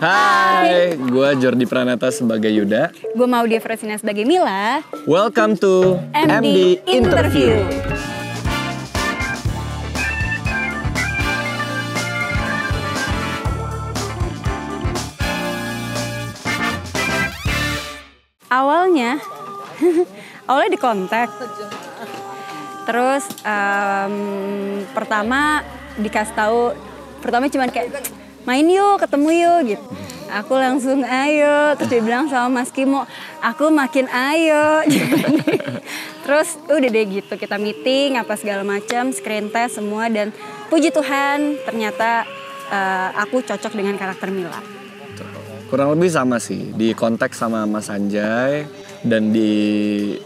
Hai, gue Jordi Pranata sebagai Yuda. Gue Maudia Fresina sebagai Mila. Welcome to MD Interview. Awalnya di kontak. Terus pertama dikasih tahu, pertama cuma kayak main yuk, ketemu yuk gitu. Aku langsung ayo, terus dia bilang sama Mas Kimo, aku makin ayo. Terus udah deh gitu, kita meeting apa segala macam, screen test semua, dan puji Tuhan ternyata aku cocok dengan karakter Mila. Kurang lebih sama sih, di konteks sama Mas Anjay dan di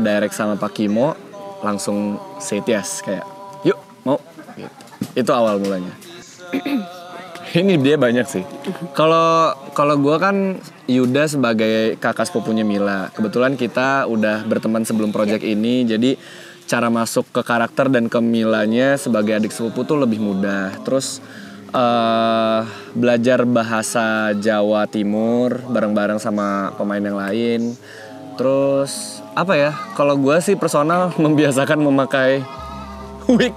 direct sama Pak Kimo, langsung say yes, kayak yuk mau gitu. Itu awal mulanya. Ini dia banyak sih. Kalau gue kan Yuda sebagai kakak sepupunya Mila. Kebetulan kita udah berteman sebelum project ini, jadi cara masuk ke karakter dan ke Milanya sebagai adik sepupu tuh lebih mudah. Terus belajar bahasa Jawa Timur bareng-bareng sama pemain yang lain. Terus apa ya? Kalau gue sih personal membiasakan memakai wig.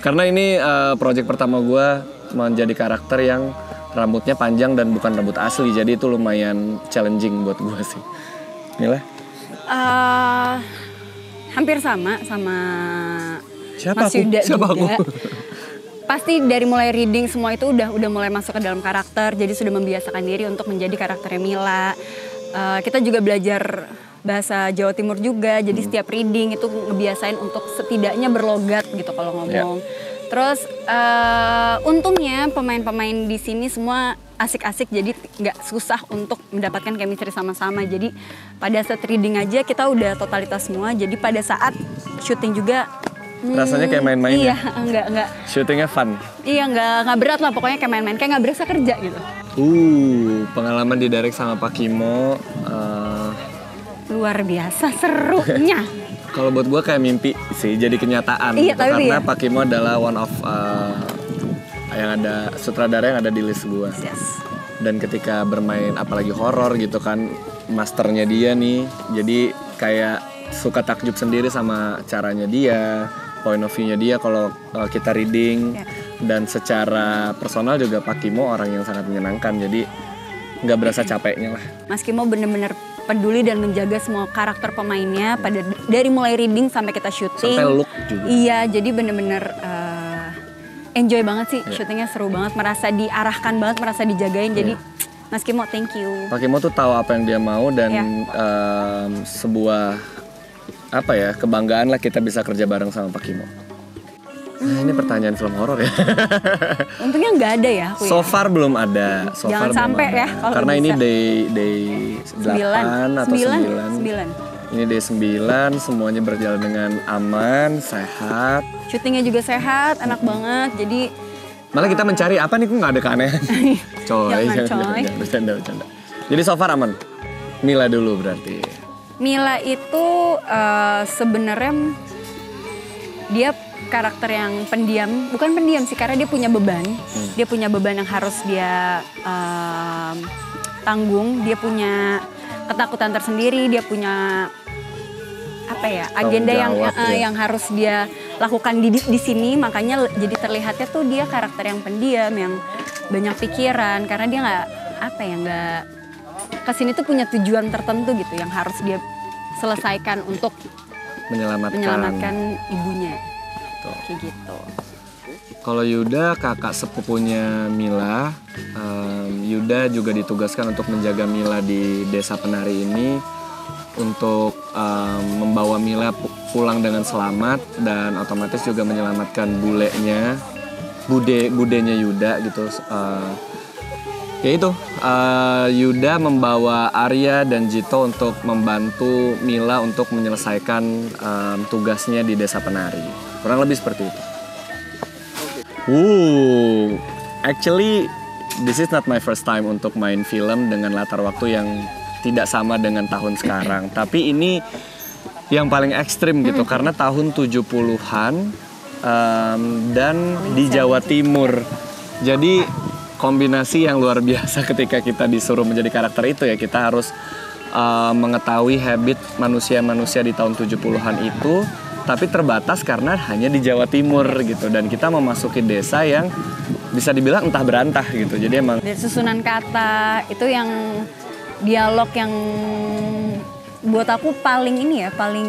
Karena ini project pertama gue menjadi karakter yang rambutnya panjang dan bukan rambut asli, jadi itu lumayan challenging buat gue sih. Mila? Hampir sama Siapa Mas aku? Yuda Siapa juga. aku? Pasti dari mulai reading semua itu udah mulai masuk ke dalam karakter, jadi sudah membiasakan diri untuk menjadi karakternya Mila. Kita juga belajar bahasa Jawa Timur juga, jadi setiap reading itu ngebiasain untuk setidaknya berlogat gitu kalau ngomong. Yeah. Terus untungnya pemain-pemain di sini semua asik-asik, jadi nggak susah untuk mendapatkan chemistry sama-sama. Jadi pada saat reading aja kita udah totalitas semua. Jadi pada saat syuting juga rasanya kayak main-main. Iya, ya? Enggak. Syutingnya fun. Iya, nggak berat lah, pokoknya kayak main-main, kayak nggak berasa kerja gitu. Pengalaman di direct sama Pak Kimo luar biasa serunya. Kalau buat gue kayak mimpi sih, jadi kenyataan. Iya, gitu. Karena iya. Pak Kimo adalah one of yang ada sutradara yang ada di list gue. Yes. Dan ketika bermain apalagi horor gitu kan, masternya dia nih, jadi kayak suka takjub sendiri sama caranya dia, point of view-nya dia kalau kita reading. Dan secara personal juga Pak Kimo orang yang sangat menyenangkan, jadi nggak berasa capeknya lah. Mas Kimo bener-bener peduli dan menjaga semua karakter pemainnya dari mulai reading sampai kita syuting. Sampai look juga. Iya, jadi bener-bener enjoy banget sih, syutingnya seru banget, merasa diarahkan banget, merasa dijagain. Jadi Mas Kimo, thank you. Pak Kimo tuh tahu apa yang dia mau dan sebuah kebanggaan lah kita bisa kerja bareng sama Pak Kimo. Ini pertanyaan film horor ya. Untungnya nggak ada ya. So far belum ada. Jangan sampai ya. Karena bisa. Ini day 8 atau 9. Ini day 9, semuanya berjalan dengan aman, sehat. Syutingnya juga sehat, enak banget. Jadi malah kita mencari apa nih, kok nggak ada keanehan. Jangan, bercanda. Jadi so far aman. Mila dulu berarti. Mila itu sebenarnya dia karakter yang pendiam, bukan pendiam sih, karena dia punya beban. Dia punya beban yang harus dia tanggung. Dia punya ketakutan tersendiri, dia punya agenda yang harus dia lakukan di sini. Makanya jadi terlihatnya tuh dia karakter yang pendiam, yang banyak pikiran, karena dia nggak kesini tuh punya tujuan tertentu gitu yang harus dia selesaikan untuk menyelamatkan ibunya. Kayak gitu. Kalau Yuda kakak sepupunya Mila, Yuda juga ditugaskan untuk menjaga Mila di Desa Penari ini, untuk membawa Mila pulang dengan selamat dan otomatis juga menyelamatkan budenya Yuda gitu. Yuda membawa Arya dan Jito untuk membantu Mila untuk menyelesaikan tugasnya di Desa Penari. Kurang lebih seperti itu. Actually this is not my first time untuk main film dengan latar waktu yang tidak sama dengan tahun sekarang. Tapi ini yang paling ekstrim gitu, karena tahun 70-an dan di Jawa Timur. Jadi kombinasi yang luar biasa ketika kita disuruh menjadi karakter itu ya. Kita harus mengetahui habit manusia-manusia di tahun 70-an itu, tapi terbatas karena hanya di Jawa Timur gitu. Dan kita memasuki desa yang bisa dibilang entah berantah gitu. Jadi emang dari susunan kata itu yang dialog yang buat aku paling ini ya, paling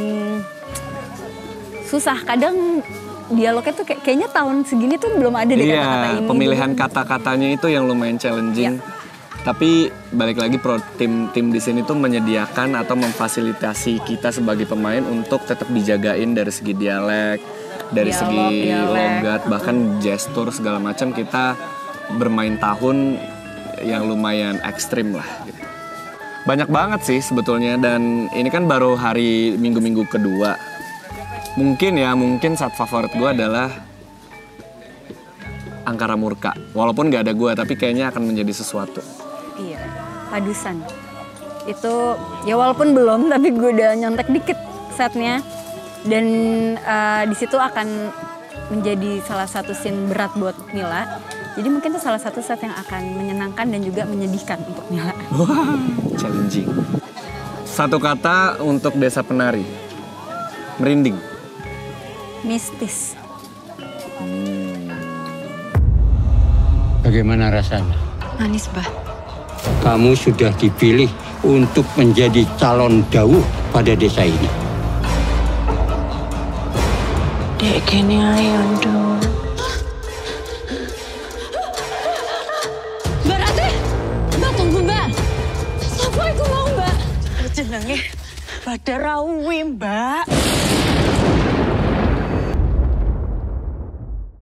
susah. Kadang dialognya tuh kayaknya tahun segini tuh belum ada deh kata-kata ini. Pemilihan kata-katanya itu yang lumayan challenging. Tapi balik lagi tim di sini tuh menyediakan atau memfasilitasi kita sebagai pemain untuk tetap dijagain dari segi dialek, dari segi logat, bahkan gestur segala macam. Kita bermain tahun yang lumayan ekstrim lah gitu. Banyak banget sih sebetulnya, dan ini kan baru hari minggu-minggu kedua. Mungkin saat favorit gue adalah Angkara Murka. Walaupun gak ada gue, tapi kayaknya akan menjadi sesuatu. Iya, Padusan. Itu ya walaupun belum, tapi gue udah nyontek dikit setnya. Dan di situ akan menjadi salah satu scene berat buat Mila. Jadi mungkin itu salah satu set yang akan menyenangkan dan juga menyedihkan untuk Mila. Wah, challenging. Satu kata untuk Desa Penari. Merinding. Mistis. Bagaimana rasanya? Manis, Bah. Kamu sudah dipilih untuk menjadi calon dawuh pada desa ini. Dek kene ae ondo. Mbak Rati, Mbak tunggu Mbak. Sapa iku mau Mbak? Jenenge Badar Rawi Mbak.